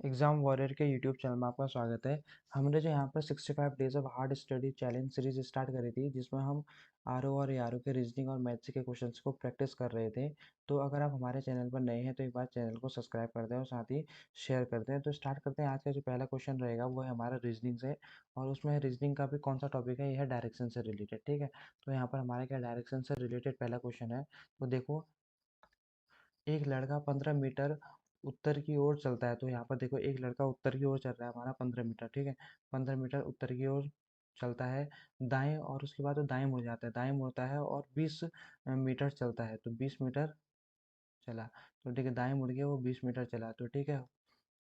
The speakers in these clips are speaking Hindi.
एग्जाम वॉरियर के यूट्यूब चैनल में आपका स्वागत है। हमने जो यहाँ पर 65 days of hard study challenge series start करी थी, जिसमें हम आरओ और एआरओ के रीजनिंग और मैथ्स के क्वेश्चंस को प्रैक्टिस कर रहे थे। तो अगर आप हमारे चैनल पर नए हैं तो एक बार चैनल को सब्सक्राइब कर दें और साथ ही शेयर करते हैं। तो स्टार्ट करते हैं। आज का जो पहला क्वेश्चन रहेगा वो है हमारा रीजनिंग से, और उसमें रीजनिंग का भी कौन सा टॉपिक है, यह है डायरेक्शन से रिलेटेड। ठीक है, तो यहाँ पर हमारे क्या डायरेक्शन से रिलेटेड पहला क्वेश्चन है। तो देखो, एक लड़का 15 मीटर उत्तर की ओर चलता है। तो यहाँ पर देखो, एक लड़का उत्तर की ओर चल रहा है हमारा 15 मीटर। ठीक है, 15 मीटर उत्तर की ओर चलता है दाएं, और उसके बाद वो दाएं मुड़ जाता है, दाएं मुड़ता है और 20 मीटर चलता है। तो 20 मीटर चला। तो ठीक है, दाएं मुड़ के वो 20 मीटर चला। तो ठीक है,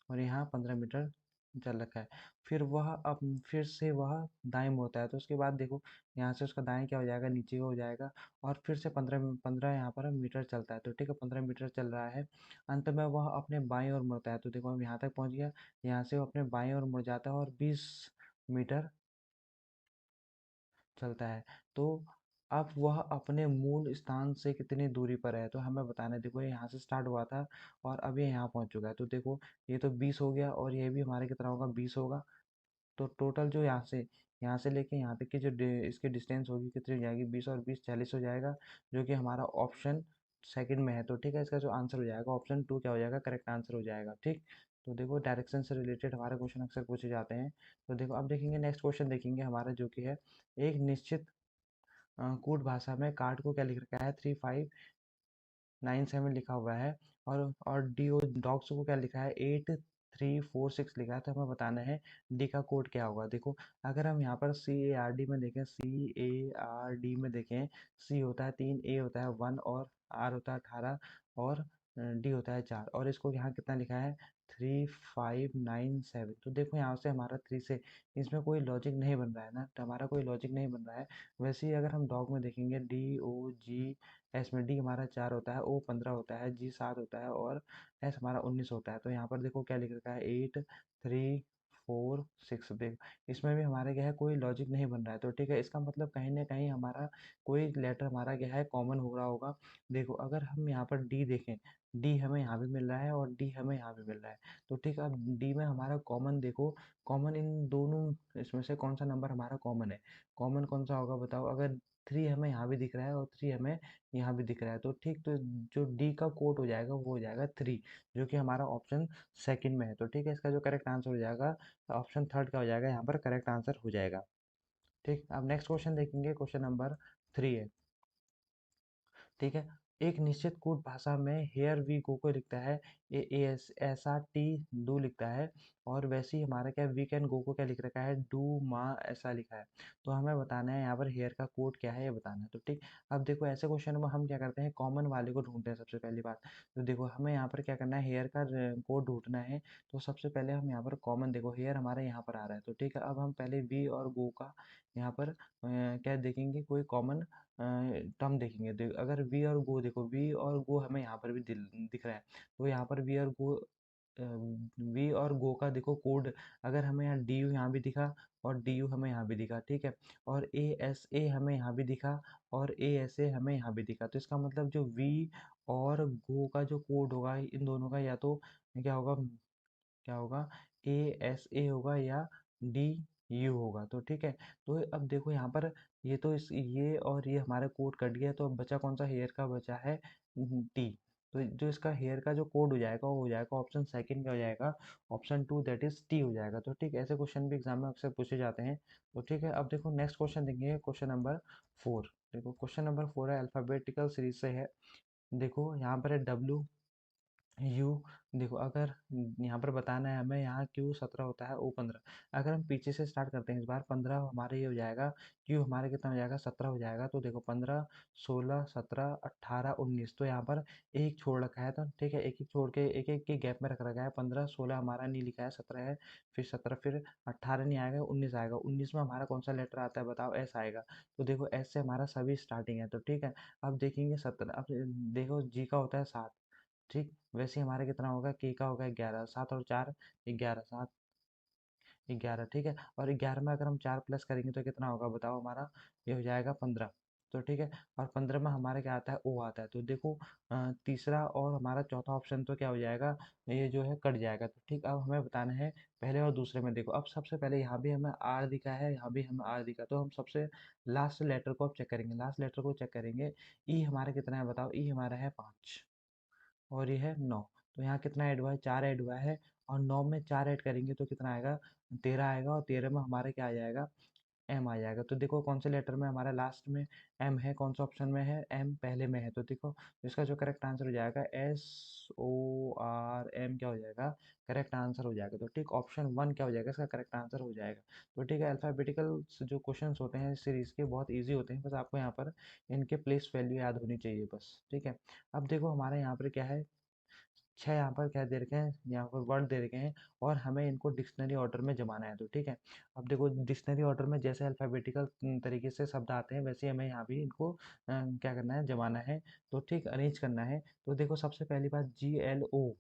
और यहाँ 15 मीटर चल रखा है। फिर वह अब फिर से वह दाएं मुड़ता है। तो उसके बाद देखो, यहाँ से उसका दाएं क्या हो जाएगा, नीचे हो जाएगा। और फिर से 15 15 यहाँ पर मीटर चलता है। तो ठीक है, 15 मीटर चल रहा है। अंत में वह अपने बाएं ओर मुड़ता है। तो देखो, हम यहाँ तक पहुँच गया। यहाँ से वो अपने बाएं ओर मुड़ जाता है और 20 मीटर चलता है। तो अब वह अपने मूल स्थान से कितनी दूरी पर है, तो हमें बताना है। देखो, ये यहाँ से स्टार्ट हुआ था और अब ये यहाँ पहुँच चुका है। तो देखो, ये तो 20 हो गया और ये भी हमारे कितना होगा, 20 होगा। तो टोटल जो यहाँ से लेके यहाँ तक की जो इसकी डिस्टेंस होगी कितनी हो जाएगी, 20 और 20 40 हो जाएगा, जो कि हमारा ऑप्शन सेकंड में है। तो ठीक है, इसका जो आंसर हो जाएगा ऑप्शन टू क्या हो जाएगा, करेक्ट आंसर हो जाएगा। ठीक, तो देखो, डायरेक्शन से रिलेटेड हमारे क्वेश्चन अक्सर पूछे जाते हैं। तो देखो, अब देखेंगे नेक्स्ट क्वेश्चन, देखेंगे हमारा जो कि है एक निश्चित कूट भाषा में कार्ड को क्या लिख रखा है, 3597 लिखा हुआ है। और डॉग्स को क्या लिखा है, 8346 लिखा है। तो हमें बताना है डी का कोड क्या होगा। देखो, अगर हम यहाँ पर सी ए आर डी में देखें, सी होता है 3, ए होता है 1, और आर होता है 18, और डी होता है 4, और इसको यहाँ कितना लिखा है, 3597। तो देखो, यहाँ से हमारा थ्री से इसमें कोई लॉजिक नहीं बन रहा है ना, तो हमारा कोई लॉजिक नहीं बन रहा है। वैसे ही अगर हम डॉग में देखेंगे, DOG, एस में डी हमारा 4 होता है, ओ 15 होता है, जी 7 होता है, और एस हमारा 19 होता है। तो यहाँ पर देखो क्या लिख रखा है, 8346। देख, इसमें भी हमारे क्या है, कोई लॉजिक नहीं बन रहा है। तो ठीक है, इसका मतलब कहीं ना कहीं हमारा कोई लेटर हमारा क्या है, कॉमन हो रहा होगा। देखो, अगर हम यहाँ पर डी देखें, डी हमें यहाँ भी मिल रहा है और डी हमें यहाँ भी मिल रहा है। तो ठीक है, अब डी में हमारा कॉमन देखो, कॉमन इन दोनों इसमें से कौन सा नंबर हमारा कॉमन है, कॉमन कौन सा होगा बताओ। अगर 3 हमें यहाँ भी दिख रहा है और 3 हमें यहाँ भी दिख रहा है, तो ठीक, तो जो डी का कोड हो जाएगा वो हो जाएगा 3, जो कि हमारा ऑप्शन सेकंड में है। तो ठीक है, इसका जो करेक्ट आंसर हो जाएगा, ऑप्शन थर्ड का हो जाएगा, यहाँ पर करेक्ट आंसर हो जाएगा। ठीक, अब नेक्स्ट क्वेश्चन देखेंगे, क्वेश्चन नंबर 3 है। ठीक है, एक निश्चित कूट भाषा में हेयर वी गो को लिखता है, ए एस ऐसा टी डू लिखता है। और वैसे ही हमारा क्या, वी कैन गो को क्या लिख रखा है, डू माँ ऐसा लिखा है। तो हमें बताना है यहाँ पर हेयर का कोड क्या है, ये बताना है। तो ठीक, अब देखो, ऐसे क्वेश्चन में हम क्या करते हैं, कॉमन वाले को ढूंढते हैं सबसे पहली बात। तो देखो, हमें यहाँ पर क्या करना है, हेयर का कोड ढूंढना है। तो सबसे पहले हम यहाँ पर कॉमन, देखो हेयर हमारे यहाँ पर आ रहा है। तो ठीक है, अब हम पहले वी और गो का यहाँ पर क्या देखेंगे, कोई कॉमन टर्म देखेंगे। अगर वी और गो, देखो वी और गो हमें यहाँ पर भी दिख रहा है। तो यहाँ पर वी और गो का देखो कोड, अगर हमें यहाँ डी यू यहाँ भी दिखा और डी यू हमें यहाँ भी दिखा, ठीक है, और ए एस ए हमें यहाँ भी दिखा और ए एस ए हमें यहाँ भी दिखा। तो इसका मतलब जो वी और गो का जो कोड होगा, इन दोनों का या तो क्या होगा, ए एस ए होगा या डी यू होगा। तो ठीक है, तो अब देखो यहाँ पर, ये तो ये और ये हमारा कोड कट गया, तो अब बचा कौन सा, हेयर का बचा है टी। तो जो इसका हेयर का जो कोड हो जाएगा वो हो जाएगा ऑप्शन सेकंड का हो जाएगा, option two, that is T हो जाएगा। तो ठीक, ऐसे क्वेश्चन भी एग्जाम में अक्सर पूछे जाते हैं। तो ठीक है, अब देखो नेक्स्ट क्वेश्चन देंगे, क्वेश्चन नंबर 4। देखो, क्वेश्चन नंबर 4 है, अल्फाबेटिकल सीरीज से है। देखो, यहाँ पर है डब्ल्यू यू। देखो, अगर यहाँ पर बताना है हमें, यहाँ क्यू 17 होता है, ओ 15। अगर हम पीछे से स्टार्ट करते हैं, इस बार 15 हमारे ये हो जाएगा, क्यू हमारे कितना हो जाएगा, 17 हो जाएगा। तो देखो, 15 16 17 18 19, तो यहाँ पर एक छोड़ रखा है। तो ठीक है, एक एक छोड़ के एक एक के गैप में रख रखा है। 15 16 हमारा नहीं लिखा है, 17 है, फिर 17, फिर 18 नहीं आएगा, 19 आएगा। 19 में हमारा कौन सा लेटर आता है बताओ, एस आएगा। तो देखो, एस से हमारा सभी स्टार्टिंग है। तो ठीक है, अब देखेंगे 17, अब देखो जी का होता है 7। ठीक, वैसे ही हमारे कितना होगा, के का होगा 11, 7 और 4 11, 7 11। ठीक है, और 11 में अगर हम 4 प्लस करेंगे तो कितना होगा बताओ, हमारा ये हो जाएगा 15। तो ठीक है, और 15 में हमारा क्या आता है, ओ आता है। तो देखो तीसरा और हमारा चौथा ऑप्शन तो क्या हो जाएगा, ये जो है कट जाएगा। तो ठीक, अब हमें बताना है पहले और दूसरे में। देखो अब सबसे पहले यहाँ भी हमें आर दिखा है, यहाँ भी हमें आर दिखा, तो हम सबसे लास्ट लेटर को अब चेक करेंगे, लास्ट लेटर को चेक करेंगे। ई हमारा कितना है बताओ, ई हमारा है 5 और ये है 9। तो यहाँ कितना ऐड हुआ है, 4 ऐड हुआ है, और 9 में 4 ऐड करेंगे तो कितना आएगा, 13 आएगा, और 13 में हमारा क्या आ जाएगा, एम आ जाएगा। तो देखो कौन से लेटर में हमारा लास्ट में एम है, कौन सा ऑप्शन में है, एम पहले में है। तो देखो इसका जो करेक्ट आंसर हो जाएगा SORM क्या हो जाएगा, करेक्ट आंसर हो जाएगा। तो ठीक, ऑप्शन 1 क्या हो जाएगा, इसका करेक्ट आंसर हो जाएगा। तो ठीक है, अल्फ़ाबेटिकल जो क्वेश्चंस होते हैं इस सीरीज़ के बहुत ईजी होते हैं, बस आपको यहाँ पर इनके प्लेस वैल्यू याद होनी चाहिए बस। ठीक है, अब देखो हमारे यहाँ पर क्या है, 6 यहाँ पर क्या दे रखे हैं, यहाँ पर वर्ड दे रखे हैं, और हमें इनको डिक्शनरी ऑर्डर में जमाना है। तो ठीक है, अब देखो डिक्शनरी ऑर्डर में जैसे अल्फ़ाबेटिकल तरीके से शब्द आते हैं, वैसे हमें यहाँ भी इनको क्या करना है, जमाना है। तो ठीक, अरेंज करना है। तो देखो सबसे पहली बात GLO,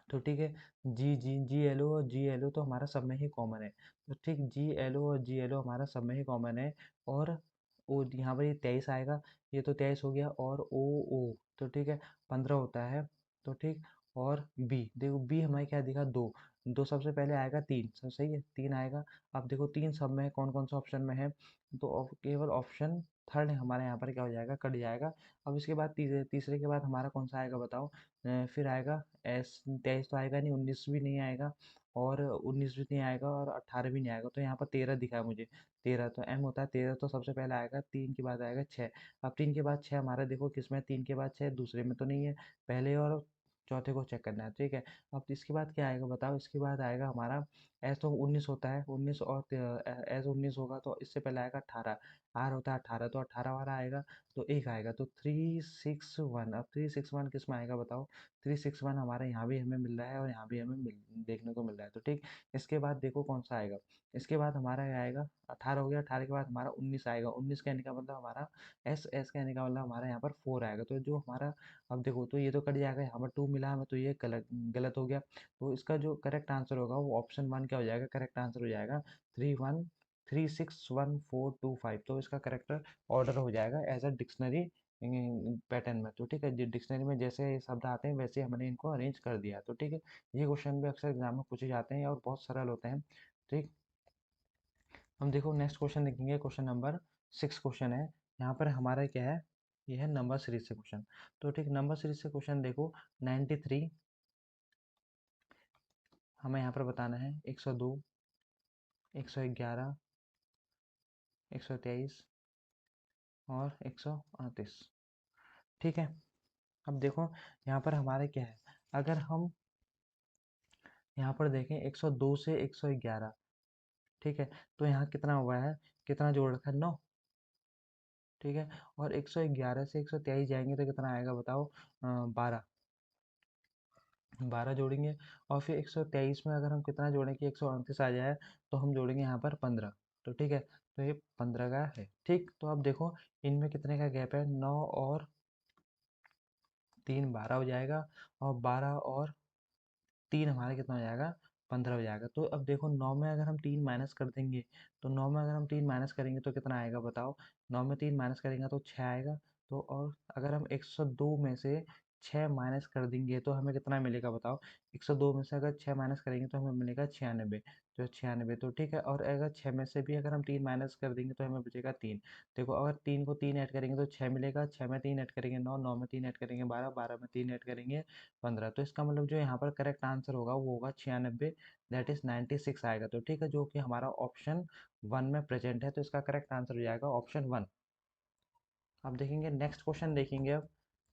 तो ठीक है, GLO और GLO तो हमारा सब में ही कॉमन है। तो ठीक, GLO और GLO हमारा सब में ही कॉमन है, और ओ यहाँ पर ये 23 आएगा, ये तो 23 हो गया, और ओ तो ठीक है 15 होता है। तो ठीक, और बी, देखो बी हमारे क्या दिखा, 2, 2 सबसे पहले आएगा, 3 सब सही है, 3 आएगा। अब देखो 3 सब में है, कौन कौन सा ऑप्शन में है, तो केवल ऑप्शन थर्ड हमारे यहाँ पर क्या हो जाएगा, कट जाएगा। अब इसके बाद तीसरे के बाद हमारा कौन सा आएगा बताओ, फिर आएगा एस, 23 तो आएगा नहीं, 19 भी नहीं आएगा, और 19 भी नहीं आएगा, और 18 भी नहीं आएगा। तो यहाँ पर 13 दिखा है मुझे, 13 तो एम होता है, 13 तो सबसे पहले आएगा, 3 के बाद आएगा 6। अब 3 के बाद 6 हमारा देखो किसमें, 3 के बाद 6 दूसरे में तो नहीं है, पहले और चौथे को चेक करना है। ठीक है, अब इसके बाद क्या आएगा बताओ, इसके बाद आएगा हमारा एस, तो 19 होता है, 19 और एस 19 होगा, तो इससे पहले आएगा 18, आर होता है 18, तो 18 वाला आएगा, तो एक आएगा, तो 361। अब 361 किस में आएगा बताओ, 361 हमारे यहाँ भी हमें मिल रहा है, और यहाँ भी हमें देखने को मिल रहा है। तो ठीक, इसके बाद देखो कौन सा आएगा, इसके बाद हमारा क्या आएगा, 18 हो गया, 18 के बाद हमारा 19 आएगा, 19 कहने का मतलब हमारा एस कहने का मतलब हमारा यहाँ पर 4 आएगा। तो जो हमारा, अब देखो तो ये तो कट जाएगा, यहाँ पर 2 मिला हमें, तो ये गलत गलत हो गया। तो इसका जो करेक्ट आंसर होगा वो ऑप्शन 1 क्या हो जाएगा, करेक्ट आंसर हो जाएगा 3 1 3 6 1 4 2 5। तो इसका करेक्ट ऑर्डर हो जाएगा एज अ डिक्शनरी पैटर्न में। तो ठीक है, डिक्शनरी में जैसे शब्द आते हैं वैसे हमने इनको अरेंज कर दिया। तो ठीक है, ये क्वेश्चन भी अक्सर एग्जाम में पूछे जाते हैं और बहुत सरल होते हैं। ठीक, हम देखो नेक्स्ट क्वेश्चन देखेंगे, क्वेश्चन नंबर 6 क्वेश्चन है। यहाँ पर हमारा क्या है, ये है नंबर सीरीज से क्वेश्चन। तो ठीक, नंबर सीरीज से क्वेश्चन देखो, 93 हमें यहाँ पर बताना है, 102, 111, 123 और 138। ठीक है, अब देखो यहाँ पर हमारे क्या है, अगर हम यहाँ पर देखें 102 से 111, ठीक है, तो यहाँ कितना हुआ है, कितना जोड़ रखा है, 9। ठीक है, और 111 से 123 जाएंगे तो कितना आएगा बताओ, 12, 12 जोड़ेंगे। और फिर 123 में अगर हम कितना जोड़ें कि 138 आ जाए, तो हम जोड़ेंगे यहाँ पर 15। तो ठीक है, तो ये 15 का है। ठीक, तो अब देखो इनमें कितने का गैप है, 9 और 3 12 हो जाएगा, और 12 और 3 हमारा कितना हो जाएगा, 15 हो जाएगा। तो अब देखो 9 में अगर हम 3 माइनस कर देंगे, तो 9 में अगर हम 3 माइनस करेंगे तो कितना आएगा बताओ, 9 में 3 माइनस करेंगे तो 6 आएगा। तो और अगर हम 102 में से 6 माइनस कर देंगे तो हमें कितना मिलेगा बताओ, 102 में से अगर 6 माइनस करेंगे तो हमें मिलेगा 96। तो 96, तो ठीक है, और अगर 6 में से भी अगर हम 3 माइनस कर देंगे तो हमें बचेगा 3। देखो अगर 3 को 3 ऐड करेंगे तो 6 मिलेगा, 6 में 3 ऐड करेंगे 9, 9 में 3 ऐड करेंगे 12, 12 में 3 ऐड करेंगे 15। तो इसका मतलब जो यहाँ पर करेक्ट आंसर होगा वो होगा 96, दैट इज 96 आएगा। तो ठीक है, जो कि हमारा ऑप्शन 1 में प्रेजेंट है, तो इसका करेक्ट आंसर हो जाएगा ऑप्शन 1। अब देखेंगे नेक्स्ट क्वेश्चन देखेंगे अब,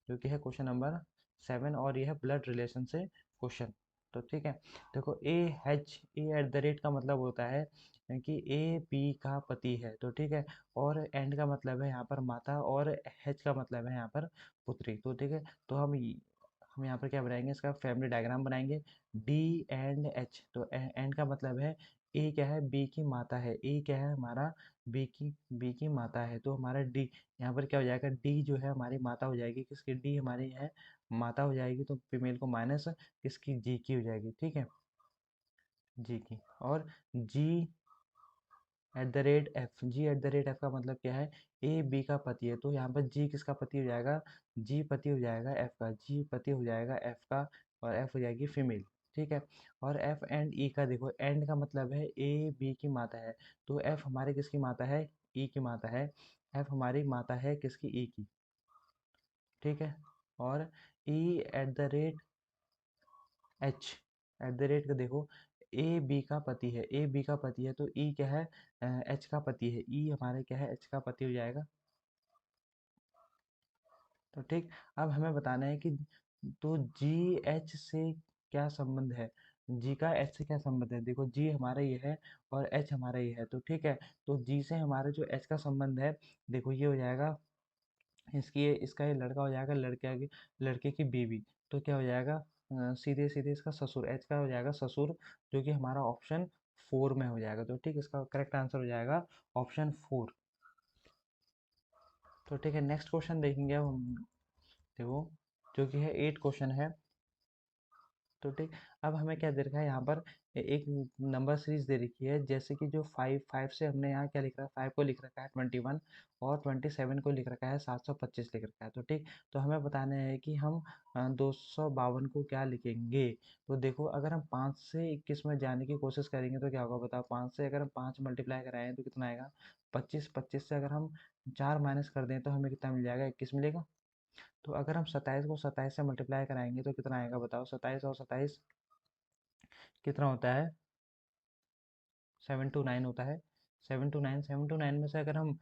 जो कि है क्वेश्चन नंबर 7, और ये है ब्लड रिलेशन से क्वेश्चन। तो ठीक है, देखो ए एट द रेट का मतलब होता है कि ए बी का पति है। तो ठीक है, और एंड का मतलब है यहाँ पर माता, और एच का मतलब है यहाँ पर पुत्री। तो ठीक है, तो हम यहाँ पर क्या बनाएंगे, इसका फैमिली डायग्राम बनाएंगे, डी एंड एच। तो एंड का मतलब है, ए क्या है, बी की माता है, ए क्या है हमारा, बी की माता है। तो हमारा डी यहाँ पर क्या हो जाएगा, डी जो है हमारी माता हो जाएगी, किसकी, डी हमारी है माता हो जाएगी, तो फीमेल को माइनस किसकी, जी की हो जाएगी। ठीक है, जी की, और G F, G at the rate F का मतलब क्या है, ए बी का पति है, तो यहाँ पर जी किसका पति हो जाएगा, जी पति हो जाएगा एफ का, जी पति हो जाएगा एफ का, और एफ हो जाएगी फीमेल। ठीक है। और एफ एंड ई का देखो, एंड का मतलब है ए बी की माता है, तो एफ हमारे किसकी माता है, ई की माता है, एफ हमारी माता है किसकी, ई की। ठीक है। और E at the rate H, at the rate का देखो, ए बी का पति है, ए बी का पति है, तो ई क्या है, एच का पति है, ई हमारे क्या है, एच का पति हो जाएगा। तो ठीक, अब हमें बताना है कि तो जी एच से क्या संबंध है, जी का एच से क्या संबंध है, देखो जी हमारा ये है और एच हमारा ये है, तो ठीक है। तो जी से हमारे जो एच का संबंध है, देखो ये हो जाएगा, इसका ये लड़का हो जाएगा, लड़के आगे लड़के की बीवी, तो क्या हो जाएगा, सीधे सीधे इसका ससुर, एच का हो जाएगा ससुर, जो कि हमारा ऑप्शन 4 में हो जाएगा। तो ठीक, इसका करेक्ट आंसर हो जाएगा ऑप्शन 4। तो ठीक है, नेक्स्ट क्वेश्चन देखेंगे अब हम, देखो जो कि है 8 क्वेश्चन है। तो ठीक, अब हमें क्या दे रखा है यहाँ पर, एक नंबर सीरीज दे रखी है, जैसे कि जो 5 से हमने यहाँ क्या लिख रखा है, 5 को लिख रखा है 21, और 27 को लिख रखा है 725 लिख रखा है। तो ठीक, तो हमें बताना है कि हम 252 को क्या लिखेंगे। तो देखो, अगर हम 5 से 21 में जाने की कोशिश करेंगे तो क्या होगा बताओ, 5 से अगर हम 5 मल्टीप्लाई कराएं तो कितना आएगा, 25, 25 से अगर हम 4 माइनस कर दें तो हमें कितना मिल जाएगा, 21 मिलेगा। तो अगर हम 27 को 27 से मल्टीप्लाई कराएंगे तो कितना आएगा बताओ, 27 और 27 कितना होता है, 729 होता है, 729 में से अगर हम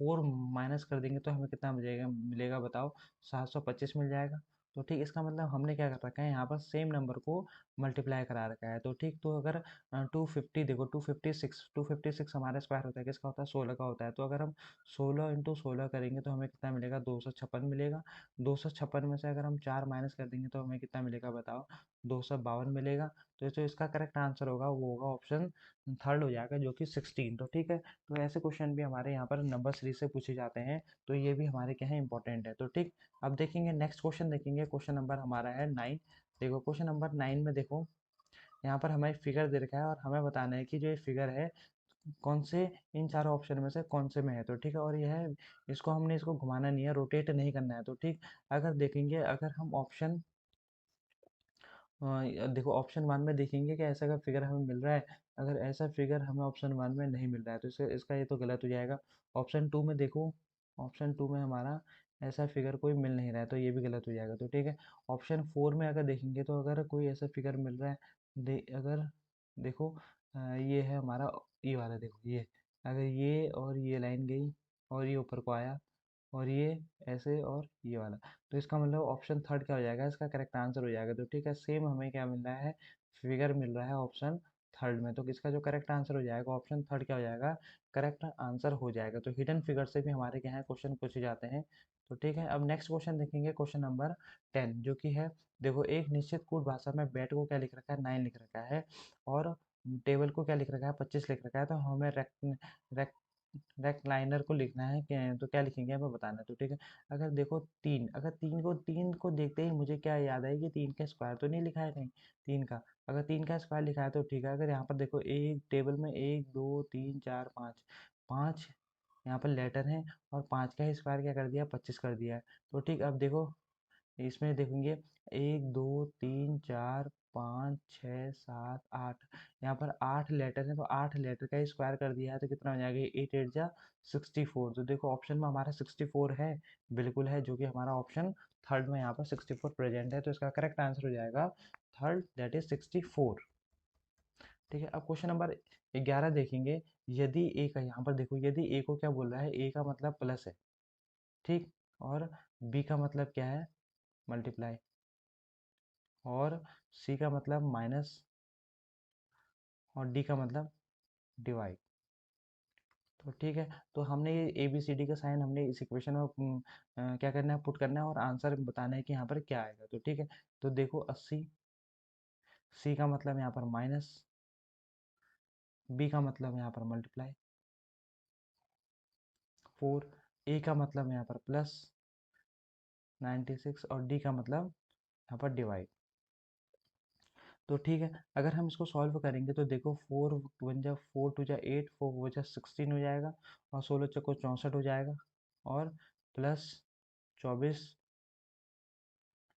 4 माइनस कर देंगे तो हमें कितना मिलेगा, बताओ, 725 मिल जाएगा। तो ठीक, इसका मतलब हमने क्या कर रखा है, यहाँ पर सेम नंबर को मल्टीप्लाई करा रखा है। तो ठीक, तो अगर 250 देखो, 256 हमारा स्क्वायर होता है, किसका होता है, 16 का होता है, तो अगर हम 16 × 16 करेंगे तो हमें कितना मिलेगा, 256 मिलेगा। 256 में से अगर हम 4 माइनस कर देंगे तो हमें कितना मिलेगा बताओ, 252 मिलेगा। तो जो इसका करेक्ट आंसर होगा वो होगा ऑप्शन थर्ड हो जाएगा, जो कि 16। तो ठीक है, तो ऐसे क्वेश्चन भी हमारे यहाँ पर नंबर सीरीज से पूछे जाते हैं, तो ये भी हमारे क्या है, इंपॉर्टेंट है। तो ठीक, अब देखेंगे नेक्स्ट क्वेश्चन, देखेंगे क्वेश्चन नंबर हमारा है 9। देखो क्वेश्चन नंबर 9 में देखो, यहाँ पर हमें फिगर दे रखा है और हमें बताना है कि जो ये फिगर है कौन से इन चारों ऑप्शन में से कौन से में है। तो ठीक है, और यह है, इसको हमने इसको घुमाना नहीं है, रोटेट नहीं करना है। तो ठीक, अगर देखेंगे, अगर हम ऑप्शन देखो ऑप्शन 1 में देखेंगे कि ऐसा का फिगर हमें मिल रहा है, अगर ऐसा फिगर हमें ऑप्शन 1 में नहीं मिल रहा है तो इसका ये तो गलत हो जाएगा। ऑप्शन 2 में देखो, ऑप्शन 2 में हमारा ऐसा फिगर कोई मिल नहीं रहा है, तो ये भी गलत हो जाएगा। तो ठीक है, ऑप्शन 4 में अगर देखेंगे तो अगर कोई ऐसा फिगर मिल रहा है, अगर देखो, ये है हमारा, ये वाला देखो, ये अगर ये और ये लाइन गई और ये ऊपर को आया और ये ऐसे और ये वाला, तो इसका मतलब ऑप्शन थर्ड क्या हो जाएगा, इसका करेक्ट आंसर हो जाएगा। तो ठीक है, सेम हमें क्या मिल रहा है, फिगर मिल रहा है ऑप्शन थर्ड में, तो इसका जो करेक्ट आंसर हो जाएगा ऑप्शन थर्ड क्या हो जाएगा, करेक्ट आंसर हो जाएगा। तो हिडन फिगर से भी हमारे क्या है क्वेश्चन पूछे जाते हैं। तो ठीक है, अब नेक्स्ट क्वेश्चन देखेंगे, क्वेश्चन नंबर 10, जो कि है, देखो एक निश्चित कूट भाषा में बैट को क्या लिख रखा है, 9 लिख रखा है, और टेबल को क्या लिख रखा है, 25 लिख रखा है। तो हमें रेक्टलाइनर को लिखना है तो क्या लिखेंगे हमें बताना है। तो ठीक है, अगर देखो तीन, अगर तीन को देखते ही मुझे क्या याद है कि तीन का स्क्वायर तो नहीं लिखा है कहीं, तीन का, अगर तीन का स्क्वायर लिखा है तो ठीक है। अगर यहाँ पर देखो, एक टेबल में 1 2 3 4 5, पाँच यहाँ पर लेटर हैं, और पाँच का ही स्क्वायर क्या कर दिया, 25 कर दिया है। तो ठीक, अब देखो इसमें देखेंगे, 1 2 3 4 5 6 7 8, यहाँ पर 8 लेटर हैं, तो 8 लेटर का ही स्क्वायर कर दिया है, तो कितना हो जाएगा, 8 8 जा 64। तो देखो ऑप्शन में हमारा 64 है, बिल्कुल है, जो कि हमारा ऑप्शन थर्ड में यहाँ पर 64 प्रेजेंट है, तो इसका करेक्ट आंसर हो जाएगा थर्ड, दैट इज 64। ठीक है, अब क्वेश्चन नंबर 11 देखेंगे, यदि ए का, यहाँ पर देखो, यदि ए को क्या बोल रहा है, ए का मतलब प्लस है, ठीक, और बी का मतलब क्या है, मल्टीप्लाई, और सी का मतलब माइनस, और डी का मतलब डिवाइड। तो ठीक है, तो हमने ये ए बी सी डी का साइन हमने इस इक्वेशन में क्या करना है, पुट करना है, और आंसर बताना है कि यहाँ पर क्या आएगा। तो ठीक है, तो देखो 80, सी का मतलब यहाँ पर माइनस, बी का मतलब यहाँ पर मल्टीप्लाई, 4, ए का मतलब यहाँ पर प्लस 96, और डी का मतलब यहाँ पर डिवाइड। तो ठीक है, अगर हम इसको सॉल्व करेंगे तो देखो 4 वन जा 4 टू जा 8, 4 वो जा 16 हो जाएगा, और 16 चौको 64 हो जाएगा, और प्लस 24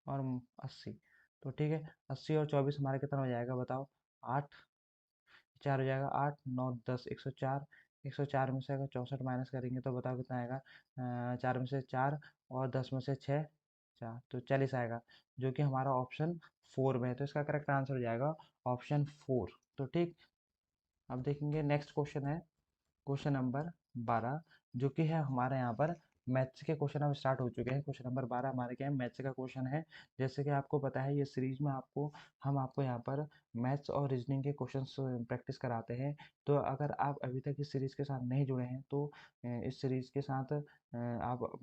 और 80। तो ठीक है, 80 और 24 हमारा कितना हो जाएगा बताओ? 8, 4 हो जाएगा, 8 9 10 104। 104 में से अगर 64 माइनस करेंगे तो बताओ कितना आएगा? 4 में से 4 और 10 में से 6, 4 तो 40 आएगा, जो कि हमारा ऑप्शन 4 में है। तो इसका करेक्ट आंसर हो जाएगा ऑप्शन 4। तो ठीक, अब देखेंगे नेक्स्ट क्वेश्चन है क्वेश्चन नंबर 12, जो कि है हमारे यहाँ पर मैथ्स के क्वेश्चन अब स्टार्ट हो चुके हैं। क्वेश्चन नंबर 12 हमारे क्या है, मैथ्स का क्वेश्चन है। जैसे कि आपको पता है ये सीरीज में हम आपको यहाँ पर मैथ्स और रीजनिंग के क्वेश्चंस प्रैक्टिस कराते हैं। तो अगर आप अभी तक इस सीरीज के साथ नहीं जुड़े हैं तो इस सीरीज के साथ आप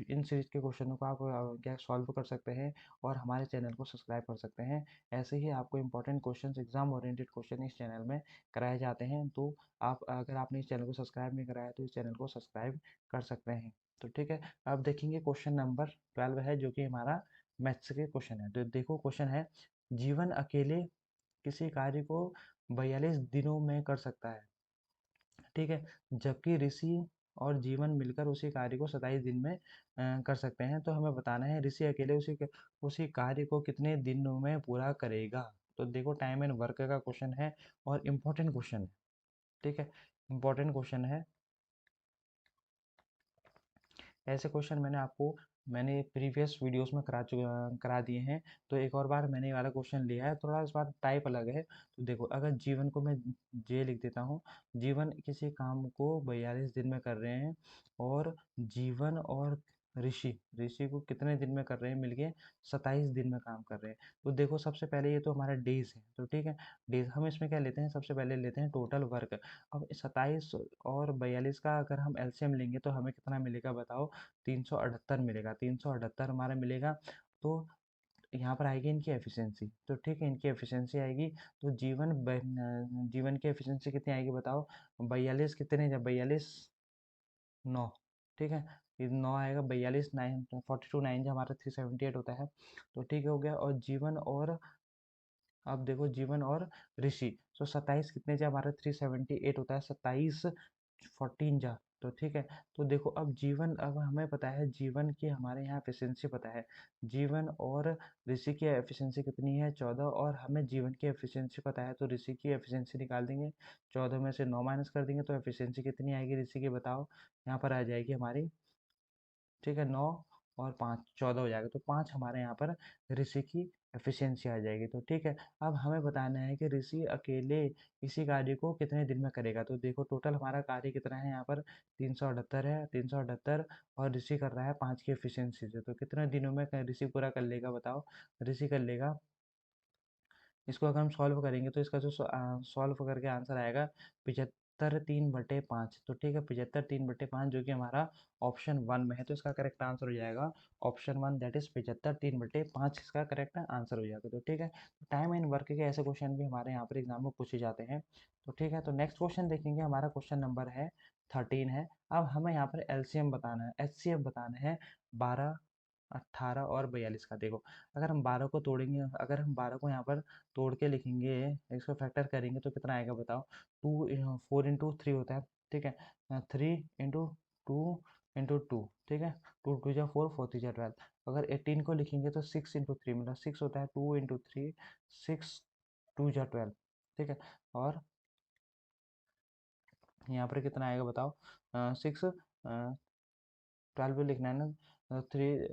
इन सीरीज के क्वेश्चनों को आप क्या सॉल्व कर सकते हैं और हमारे चैनल को सब्सक्राइब कर सकते हैं। ऐसे ही आपको important question, exam oriented question इस चैनल में कराए जाते हैं। तो आप अगर आपने इस चैनल को सब्सक्राइब नहीं करा है तो इस चैनल को सब्सक्राइब कर सकते हैं। तो ठीक है, अब देखेंगे क्वेश्चन नंबर 12 है, जो कि हमारा मैथ्स के क्वेश्चन है। तो देखो क्वेश्चन है, जीवन अकेले किसी कार्य को 42 दिनों में कर सकता है, ठीक है, जबकि ऋषि और जीवन मिलकर उसी कार्य को 27 दिन में कर सकते हैं। तो हमें बताना है ऋषि अकेले उसी कार्य को कितने दिनों में पूरा करेगा। तो देखो टाइम एंड वर्क का क्वेश्चन है और इम्पोर्टेंट क्वेश्चन है, ठीक है, इम्पोर्टेंट क्वेश्चन है। ऐसे क्वेश्चन मैंने प्रीवियस वीडियोस में करा दिए हैं। तो एक और बार मैंने ये वाला क्वेश्चन लिया है, थोड़ा इस बार टाइप अलग है। तो देखो, अगर जीवन को मैं जे लिख देता हूँ, जीवन किसी काम को 42 दिन में कर रहे हैं, और जीवन और ऋषि ऋषि को कितने दिन में कर रहे हैं मिलके? 27 दिन में काम कर रहे हैं। तो देखो सबसे पहले ये तो हमारा डेज है, तो ठीक है, डेज हम इसमें क्या लेते हैं, सबसे पहले लेते हैं टोटल वर्क। अब 27 और 42 का अगर हम एलसीएम लेंगे तो हमें कितना मिलेगा बताओ? 378 मिलेगा, 378 हमारा मिलेगा। तो यहाँ पर आएगी इनकी एफिशिएंसी, तो ठीक है, इनकी एफिशिएंसी आएगी। तो जीवन की एफिशिएंसी कितनी आएगी बताओ? 42 कितने, जब 42 9, ठीक है, ये 9 आएगा, 42 9 42 9 जो हमारा 378 होता है। तो ठीक हो गया। और जीवन और, अब देखो जीवन और ऋषि, तो 27 कितने जा हमारा 378 होता है, 27 14 जा, तो ठीक है। तो देखो अब जीवन, अब हमें पता है जीवन की हमारे यहाँ एफिशिएंसी पता है, जीवन और ऋषि की एफिशिएंसी कितनी है? 14, और हमें जीवन की एफिशिएंसी पता है, तो ऋषि की एफिशिएंसी निकाल देंगे। 14 में से 9 माइनस कर देंगे तो एफिशिएंसी कितनी आएगी ऋषि की बताओ? यहाँ पर आ जाएगी हमारी, ठीक है, 9 और 5 14 हो जाएगा। तो 5 हमारे यहाँ पर ऋषि की एफिशिएंसी आ जाएगी। तो ठीक है, अब हमें बताना है कि ऋषि अकेले इसी कार्य को कितने दिन में करेगा। तो देखो टोटल हमारा कार्य कितना है यहाँ पर? 378 है, 378, और ऋषि कर रहा है 5 की एफिशिएंसी से। तो कितने दिनों में ऋषि पूरा कर लेगा बताओ? ऋषि कर लेगा, इसको अगर हम सॉल्व करेंगे तो इसका जो सॉल्व करके आंसर आएगा 75/3/5। तो ठीक है, 75/3/5, जो कि हमारा ऑप्शन 1 में है। तो इसका करेक्ट आंसर हो जाएगा ऑप्शन 1, दैट इज 75/3/5 इसका करेक्ट आंसर हो जाएगा। तो ठीक है, टाइम एंड वर्क के ऐसे क्वेश्चन भी हमारे यहाँ पर एग्जाम में पूछे जाते हैं। तो ठीक है, तो नेक्स्ट क्वेश्चन देखेंगे, हमारा क्वेश्चन नंबर है 13 है। अब हमें यहाँ पर एलसीएम बताना है, एचसीएफ बताना है 12, 18 और 42 का। देखो, अगर हम 12 को तोड़ेंगे, अगर हम 12 को यहाँ पर तोड़ के लिखेंगे, इसको फैक्टर करेंगे तो कितना आएगा बताओ? 4 इंटू 3 होता है, ठीक है, 3 इंटू 2 इंटू 2, ठीक है, 2 2 जा 4, 4 3 जा 12। अगर 18 को लिखेंगे तो 6 इंटू 3, मतलब 6 होता है, 2 इंटू 3, 6 2 जा 12, ठीक है। और यहाँ पर कितना आएगा बताओ? 6 12 लिखना है ना, 3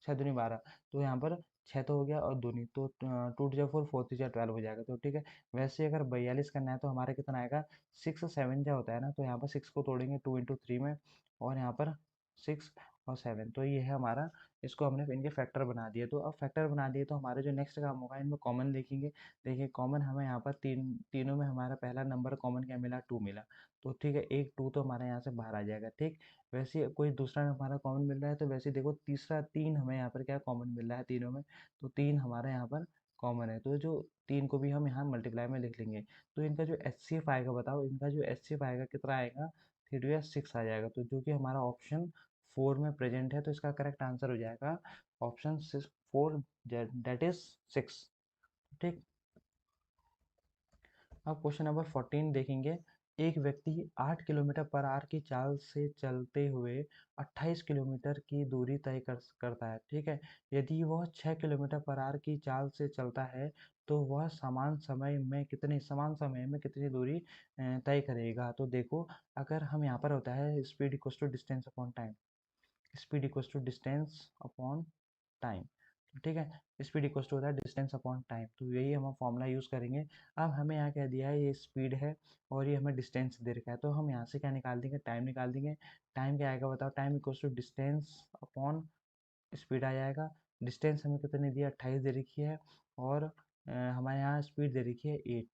छः दूनी 12, तो यहाँ पर 6 तो हो गया, और दूनी तो 2 2 जा 4, 4 3 जा 12 हो जाएगा। तो ठीक है, वैसे अगर 42 करना है तो हमारा कितना आएगा? 6 7 जा होता है ना, तो यहाँ पर 6 को तोड़ेंगे 2 इंटू 3 में, और यहाँ पर 6 और 7, तो ये है हमारा, इसको हमने इनके फैक्टर बना दिए। तो अब फैक्टर बना दिए तो हमारे जो नेक्स्ट काम होगा, इनमें कॉमन देखेंगे। देखिए कॉमन हमें यहाँ पर तीनों में हमारा पहला नंबर कॉमन क्या मिला? 2 मिला। तो ठीक है, एक 2 तो हमारे यहाँ से बाहर आ जाएगा, ठीक। वैसे कोई दूसरा हमारा कॉमन मिल रहा है तो वैसे देखो तीसरा 3 हमें यहाँ पर क्या कॉमन मिल रहा है तीनों में? तो 3 हमारे यहाँ पर कॉमन है, तो जो 3 को भी हम यहाँ मल्टीप्लाई में लिख लेंगे। तो इनका जो एचसीएफ आएगा बताओ, इनका जो एचसीएफ आएगा कितना आएगा? 3 या 6 आ जाएगा। तो जो कि हमारा ऑप्शन 4 में प्रेजेंट है, तो इसका करेक्ट आंसर हो जाएगा ऑप्शन 4, दैट इज 6। ठीक। अब क्वेश्चन नंबर 14 देखेंगे। एक व्यक्ति 8 किलोमीटर पर आवर की चाल से चलते हुए 28 किलोमीटर की दूरी तय करता है। ठीक है। यदि वह 6 किलोमीटर पर आवर की चाल से चलता है तो वह समान समय में कितनी दूरी तय करेगा। तो देखो, अगर हम यहाँ पर होता है speed equals to distance upon time, speed equals to distance upon time. ठीक है, स्पीड इक्वल्स टू होता है डिस्टेंस अपॉन टाइम, तो यही हम फॉर्मूला यूज़ करेंगे। अब हमें यहाँ कह दिया है ये स्पीड है और ये हमें डिस्टेंस दे रखा है, तो हम यहाँ से क्या निकाल देंगे, टाइम निकाल देंगे। टाइम क्या आएगा बताओ, time equals to distance upon speed आ जाएगा। डिस्टेंस हमें कितनी दी है, 28 दे रखी है, और हमारे यहाँ स्पीड दे रखी है 8,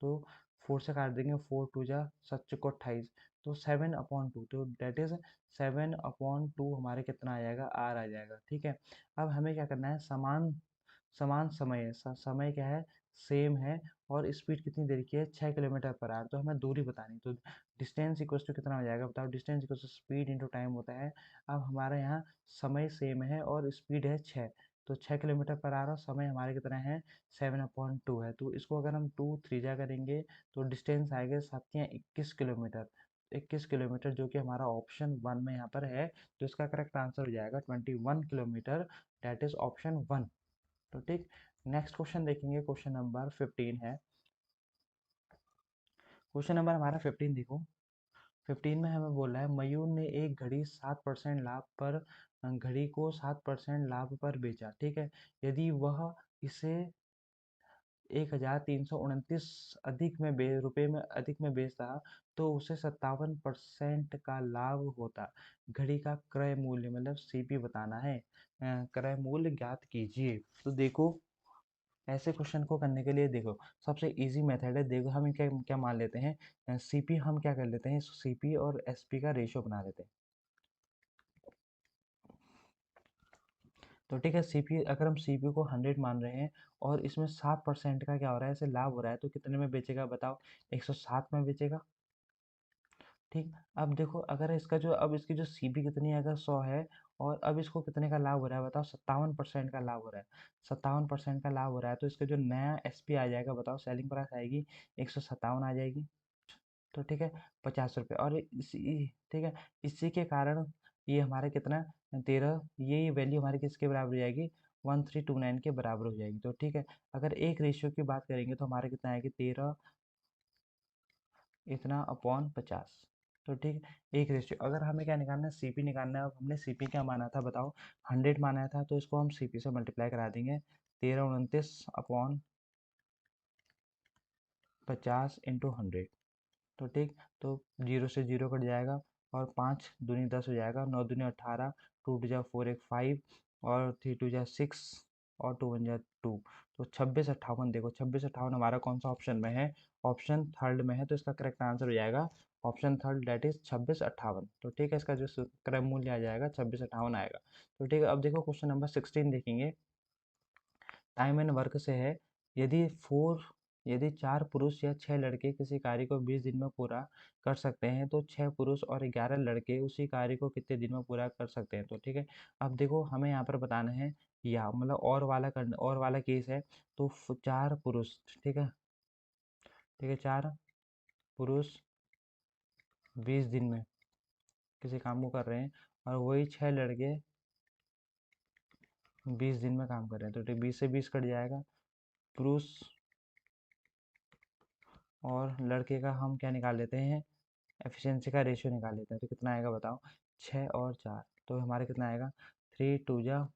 तो 4 से काट देंगे, 4 टू जा 7 को 28, तो 7/2, तो डेट इज 7/2 हमारे कितना आ जाएगा, आर आ जाएगा। ठीक है। अब हमें क्या करना है, समान समान समय है, समय क्या है, सेम है, और स्पीड कितनी दे रखी है, 6 किलोमीटर पर आवर, तो हमें दूरी बतानी, तो डिस्टेंस इक्वल्स टू कितना हो जाएगा बताओ, distance equals to speed into time होता है। अब हमारे यहाँ समय सेम है और स्पीड है 6, तो 6 किलोमीटर पर आवर और समय हमारे कितना है, 7/2 है, तो इसको अगर हम 2 3 करेंगे तो डिस्टेंस आएगा 7 21 किलोमीटर, 21 किलोमीटर, जो कि हमारा ऑप्शन 1 में यहाँ पर है, तो इसका करेक्ट आंसर हो जाएगा 21 किलोमीटर, डेट इज ऑप्शन 1। तो ठीक, नेक्स्ट क्वेश्चन देखेंगे, क्वेश्चन नंबर 15 है। क्वेश्चन नंबर हमारा 15 देखो। 15 में हमें बोला है मयूर ने एक घड़ी 7% लाभ पर घड़ी को 7% लाभ पर बेचा। ठीक है। यदि वह इसे 1329 रुपए में अधिक में बेचता तो उसे 57% का लाभ होता। घड़ी का क्रय मूल्य मतलब सीपी बताना है, क्रय मूल्य ज्ञात कीजिए। तो देखो, ऐसे क्वेश्चन को करने के लिए देखो, सबसे इजी मेथड है, देखो हम क्या क्या मान लेते हैं, सीपी हम क्या कर लेते हैं, सीपी और एसपी का रेशियो बना लेते हैं। तो ठीक है, सीपी अगर हम सीपी को 100 मान रहे हैं और इसमें 7% का क्या हो रहा है, ऐसे लाभ हो रहा है, तो कितने में बेचेगा बताओ, 107 में बेचेगा। ठीक। अब देखो, अगर इसका जो अब इसकी जो सीपी कितनी है, अगर 100 है, और अब इसको कितने का लाभ हो रहा है बताओ, 57% का लाभ हो रहा है, 57% का लाभ हो रहा है, तो इसका जो नया एसपी आ जाएगा बताओ, सेलिंग प्राइस आएगी 157 आ जाएगी। तो ठीक है, 50 रुपये, और इसी ठीक है, इसी के कारण ये हमारे कितना 13, ये वैल्यू हमारी किसके बराबर हो जाएगी, 1329 के बराबर हो जाएगी। तो ठीक है, अगर एक रेशियो की बात करेंगे तो हमारे कितना आएगी, 13 इतना अपॉन 50। तो ठीक है, एक रेशियो, अगर हमें क्या निकालना है, सीपी निकालना है। अब हमने सीपी क्या माना था बताओ, 100 माना था, तो इसको हम सीपी से मल्टीप्लाई करा देंगे, 1329/50 × 100। तो ठीक, तो 0 से 0 कट जाएगा, और 5 दूनी 10 हो जाएगा, 9 दूनी 18, 2 टू जा 4 एक 5, और 3 टू जा 6, और 2 1 जा 2, तो 2658। देखो 2658 हमारा कौन सा ऑप्शन में है, ऑप्शन थर्ड में है, तो इसका करेक्ट आंसर हो जाएगा ऑप्शन थर्ड, डेट इज 2658। तो ठीक है, इसका जो क्रय मूल्य आ जाएगा 2658 आएगा। तो ठीक है, अब देखो क्वेश्चन नंबर 16 देखेंगे। टाइम एंड वर्क से है, यदि यदि 4 पुरुष या 6 लड़के किसी कार्य को 20 दिन में पूरा कर सकते हैं तो 6 पुरुष और 11 लड़के उसी कार्य को कितने दिन में पूरा कर सकते हैं। तो ठीक है, अब देखो हमें यहाँ पर बताना है, या मतलब और वाला केस है, तो 4 पुरुष, ठीक है, ठीक है, 4 पुरुष 20 दिन में किसी काम को कर रहे हैं, और वही 6 लड़के 20 दिन में काम कर रहे हैं, तो ठीक 20 से 20 कट जाएगा, पुरुष और लड़के का हम क्या निकाल लेते हैं, एफिशिएंसी का रेशियो निकाल लेते हैं, तो कितना आएगा बताओ, 6 और 4, तो हमारे कितना आएगा, 3 2 जा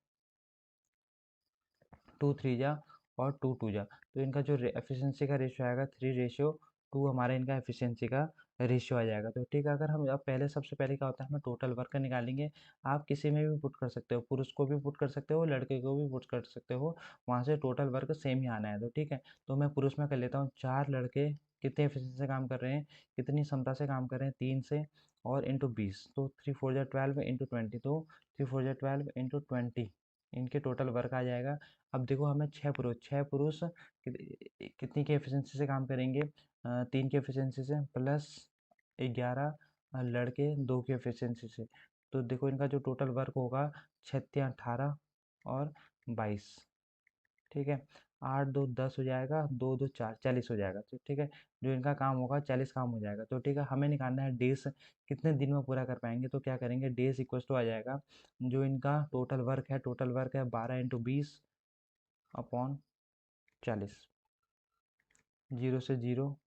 2 3 जा और 2 2 जा, तो इनका जो एफिशिएंसी का रेशियो आएगा 3:2, हमारे इनका एफिशिएंसी का रेशियो आ जाएगा। तो ठीक है, अगर हम अब पहले सबसे पहले क्या होता है, हमें टोटल वर्क निकालेंगे। आप किसी में भी पुट कर सकते हो, पुरुष को भी पुट कर सकते हो, लड़के को भी पुट कर सकते हो, वहाँ से टोटल वर्क सेम ही आना है। तो ठीक है, तो मैं पुरुष में कर लेता हूँ, 4 लड़के कितने एफिशिएंसी से काम कर रहे हैं, कितनी क्षमता से काम कर रहे हैं, 3 से, और इंटू 20, तो 3 4 जा 12 इंटू 20, तो 3 4 जा 12 इंटू 20, इनके टोटल वर्क आ जाएगा। अब देखो हमें 6 पुरुष कितनी की एफिशिएंसी से काम करेंगे, 3 की एफिशिएंसी से, प्लस 11 लड़के 2 की एफिशिएंसी से, तो देखो इनका जो टोटल वर्क होगा 6 × 18 और 22। ठीक है, 8 2 10 हो जाएगा, 2 2 4 40 हो जाएगा। तो ठीक है, जो इनका काम होगा 40 काम हो जाएगा। तो ठीक है, हमें निकालना है डेज कितने दिन में पूरा कर पाएंगे। तो क्या करेंगे, डेज इक्वल टू आ जाएगा जो इनका टोटल वर्क है 12 इंटू 20 अपॉन 40। 0 से 0,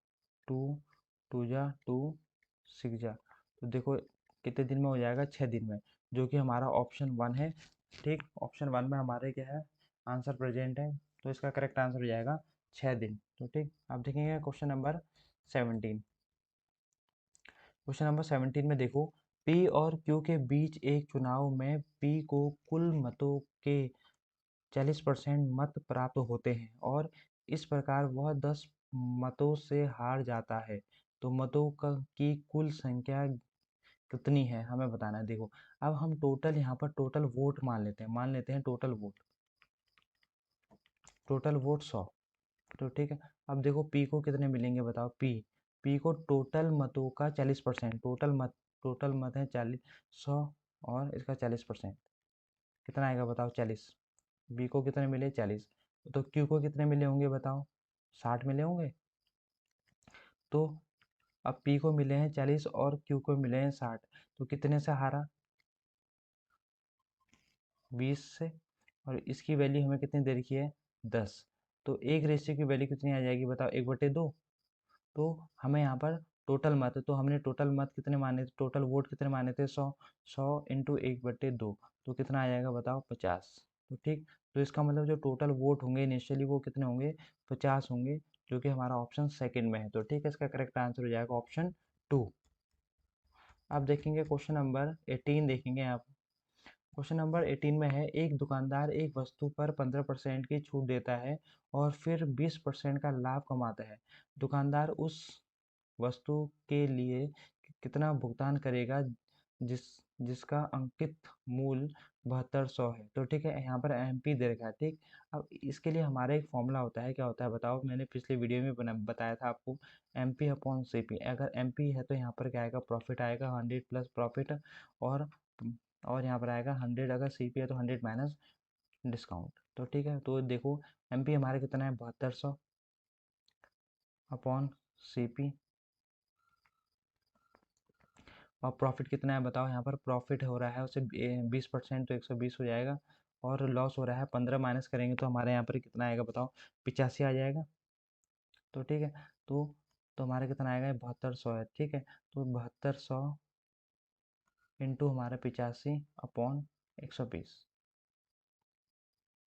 2 2 जा 2 6 जा। तो देखो कितने दिन में हो जाएगा, 6 दिन में, जो कि हमारा ऑप्शन 1 है। ठीक, ऑप्शन 1 में हमारे क्या है, आंसर प्रेजेंट है। तो इसका करेक्ट आंसर हो जाएगा 6 दिन। तो ठीक, अब देखेंगे क्वेश्चन नंबर 17। क्वेश्चन नंबर 17 में देखो, पी और क्यू के बीच एक चुनाव में पी को कुल मतों के 40% मत प्राप्त होते हैं और इस प्रकार वह 10 मतों से हार जाता है। तो मतों की कुल संख्या कितनी है हमें बताना है। देखो, अब हम टोटल यहाँ पर टोटल वोट मान लेते हैं टोटल वोट 100। तो ठीक है, अब देखो पी को कितने मिलेंगे बताओ। पी को टोटल मतों का 40%, टोटल मत है 40, 100 और इसका 40%, कितना आएगा बताओ, 40। बी को कितने मिले, 40। तो क्यू को कितने मिले होंगे बताओ, 60 मिले होंगे। तो अब पी को मिले हैं 40 और क्यू को मिले हैं 60, तो कितने से हारा, 20 से। और इसकी वैल्यू हमें कितनी दे रखी है, 10। तो एक रेशियो की वैल्यू कितनी आ जाएगी बताओ, 1/2। तो हमें यहाँ पर टोटल मत, तो हमने टोटल मत कितने माने थे, टोटल वोट कितने माने थे, 100। 100 इंटू 1/2, तो कितना आ जाएगा बताओ, 50। तो ठीक, तो इसका मतलब जो टोटल वोट होंगे इनिशियली वो कितने होंगे, 50 होंगे, जो कि हमारा ऑप्शन सेकंड में है। तो ठीक है, इसका करेक्ट आंसर हो जाएगा ऑप्शन 2। अब देखेंगे क्वेश्चन नंबर 18, देखेंगे आप। क्वेश्चन नंबर 18 में है, एक दुकानदार एक वस्तु पर 15% की छूट देता है और फिर 20% का लाभ कमाता है। दुकानदार उस वस्तु के लिए कितना भुगतान करेगा जिस जिसका अंकित मूल्य 7200 है। तो ठीक है, यहाँ पर एमपी दे रखा है। ठीक, अब इसके लिए हमारा एक फॉर्मूला होता है, क्या होता है बताओ, मैंने पिछले वीडियो में बताया था आपको, एमपी अपॉन सीपी। अगर एमपी है तो यहाँ पर क्या आएगा, प्रॉफिट आएगा, 100 प्लस प्रॉफिट, और और यहाँ पर आएगा 100, अगर सीपी है तो 100 माइनस डिस्काउंट। तो ठीक है, तो देखो एमपी हमारा कितना है, 7200 अपॉन सीपी, और प्रॉफिट कितना है बताओ। यहाँ पर प्रॉफिट हो रहा है उससे 20%, तो 120 हो जाएगा, और लॉस हो रहा है 15 माइनस करेंगे तो हमारे यहाँ पर कितना आएगा बताओ, 85 आ जाएगा। तो ठीक है, तो हमारे कितना आएगा, 7200 है। ठीक है, तो 7200 इंटू हमारा 85 अपॉन 120,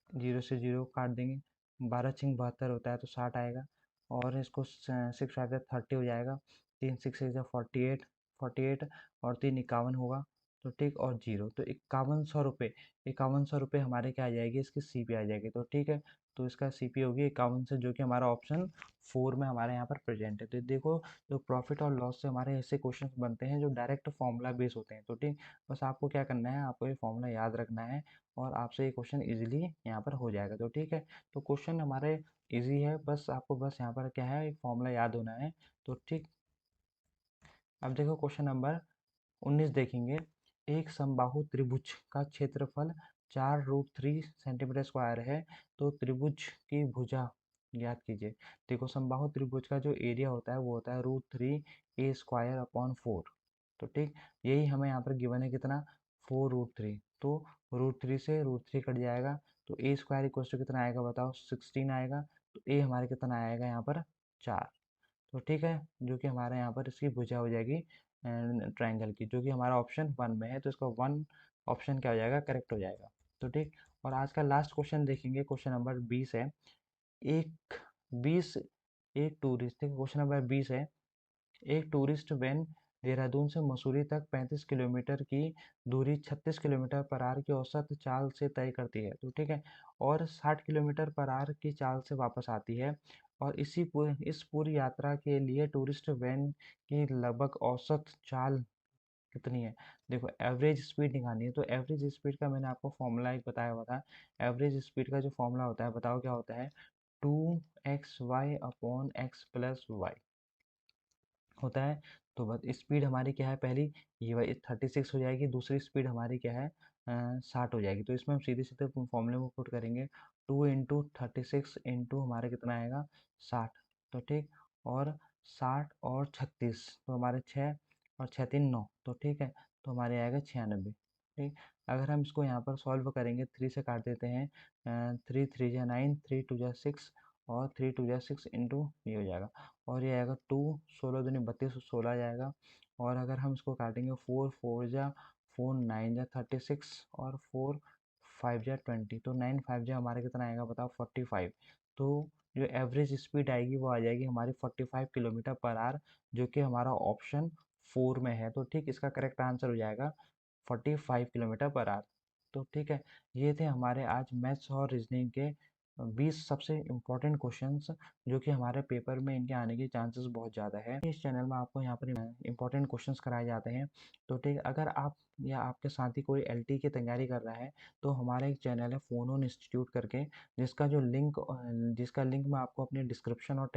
0 से 0 काट देंगे, 12 छिंग 72 होता है तो 60 आएगा, और इसको 6 फाइव 30 हो जाएगा, 3 6 6 48, 48 और 3 51 होगा। तो ठीक, और 0, तो 5100 रुपये, 5100 रुपये हमारे क्या आ जाएगी, इसकी सीपी आ जाएगी। तो ठीक है, तो इसका सीपी होगी 51 से, जो कि हमारा ऑप्शन 4 में हमारे यहाँ पर प्रेजेंट है। तो देखो, जो प्रॉफिट और लॉस से हमारे ऐसे क्वेश्चन बनते हैं जो डायरेक्ट फॉर्मूला बेस होते हैं। तो ठीक, बस आपको क्या करना है, आपको ये फॉर्मूला याद रखना है और आपसे ये क्वेश्चन इजीली यहाँ पर हो जाएगा। तो ठीक है, तो क्वेश्चन हमारे इजी है, बस आपको बस यहाँ पर क्या है, एक फॉर्मूला याद होना है। तो ठीक, अब देखो क्वेश्चन नंबर 19 देखेंगे। एक समबाहु त्रिभुज का क्षेत्रफल 4√3 सेंटीमीटर स्क्वायर है, तो त्रिभुज की भुजा ज्ञात कीजिए। देखो, समबाहु त्रिभुज का जो एरिया होता है वो होता है √3a² अपॉन 4। तो ठीक, यही हमें यहाँ पर गिवन है कितना, 4√3। तो √3 से √3 कट जाएगा, तो a² इक्वल टू कितना आएगा बताओ, 16 आएगा। तो a हमारे कितना आएगा यहाँ पर, 4। तो ठीक है, जो कि हमारे यहाँ पर इसकी भुजा हो जाएगी ट्रायंगल की, जो कि हमारा ऑप्शन 1 में है। तो इसका 1 ऑप्शन क्या हो जाएगा, करेक्ट हो जाएगा। तो ठीक, और आज का लास्ट क्वेश्चन देखेंगे, क्वेश्चन नंबर 20 है। एक 20 एक टूरिस्ट, देखो क्वेश्चन नंबर 20 है, एक टूरिस्ट वैन देहरादून से मसूरी तक 35 किलोमीटर की दूरी 36 किलोमीटर पर आवर की औसत चाल से तय करती है। तो ठीक है, और 60 किलोमीटर पर आवर की चाल से वापस आती है, और इस पूरी यात्रा के लिए टूरिस्ट वैन की लगभग औसत चाल कितनी है। देखो, एवरेज स्पीड निकालनी है, तो एवरेज स्पीड का मैंने आपको फॉर्मूला एक बताया हुआ था। एवरेज स्पीड का जो फॉर्मूला होता है बताओ क्या होता है, 2xy/x+y होता है। तो बस स्पीड हमारी क्या है, पहली ये 36 हो जाएगी, दूसरी स्पीड हमारी क्या है, 60 हो जाएगी। तो इसमें हम सीधे-सीधे फॉर्मूले में पुट करेंगे 2 इंटू 36 इंटू हमारे कितना आएगा 60। तो ठीक, और 60 और 36 तो हमारे 6 और 6 3 9, तो ठीक है, तो हमारे आएगा 96। ठीक, अगर हम इसको यहाँ पर सॉल्व करेंगे, 3 से काट देते हैं, 3 3 जा 9, 3 2 जा 6 और 3 2 जा 6 इंटू ये हो जाएगा, और ये आएगा 2 16 दूनी 32, 16 जाएगा। और अगर हम इसको काटेंगे, 4 4 जा 4 9 जा 36 और 4 5 जा 20, तो 9 5 जा हमारे कितना आएगा बताओ 45। तो जो एवरेज स्पीड आएगी वो आ जाएगी हमारी 45 किलोमीटर पर आवर, जो कि हमारा ऑप्शन 4 में है। तो ठीक, इसका करेक्ट आंसर हो जाएगा 45 किलोमीटर पर आवर। तो ठीक है, ये थे हमारे आज मैथ्स और रीजनिंग के 20 सबसे इम्पोर्टेंट क्वेश्चंस, जो कि हमारे पेपर में इनके आने के चांसेस बहुत ज़्यादा है। इस चैनल में आपको यहाँ पर इम्पोर्टेंट क्वेश्चंस कराए जाते हैं। तो ठीक, अगर आप या आपके साथी कोई एलटी की तैयारी कर रहा है, तो हमारा एक चैनल है फोन ऑन इंस्टीट्यूट करके, जिसका लिंक मैं आपको अपने डिस्क्रिप्शन और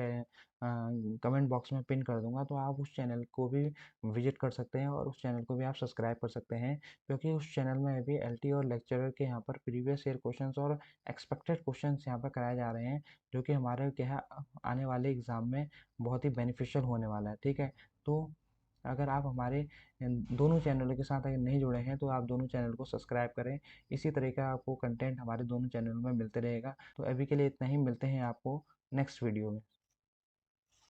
कमेंट बॉक्स में पिन कर दूंगा। तो आप उस चैनल को भी विजिट कर सकते हैं और उस चैनल को भी आप सब्सक्राइब कर सकते हैं, क्योंकि उस चैनल में भी एलटी और लेक्चरर के यहाँ पर प्रीवियस ईयर क्वेश्चंस और एक्सपेक्टेड क्वेश्चंस यहाँ पर कराए जा रहे हैं, जो कि हमारे क्या है आने वाले एग्ज़ाम में बहुत ही बेनिफिशियल होने वाला है। ठीक है, तो अगर आप हमारे दोनों चैनलों के साथ अगर नहीं जुड़े हैं, तो आप दोनों चैनल को सब्सक्राइब करें। इसी तरह का आपको कंटेंट हमारे दोनों चैनलों में मिलते रहेगा। तो अभी के लिए इतना ही, मिलते हैं आपको नेक्स्ट वीडियो में।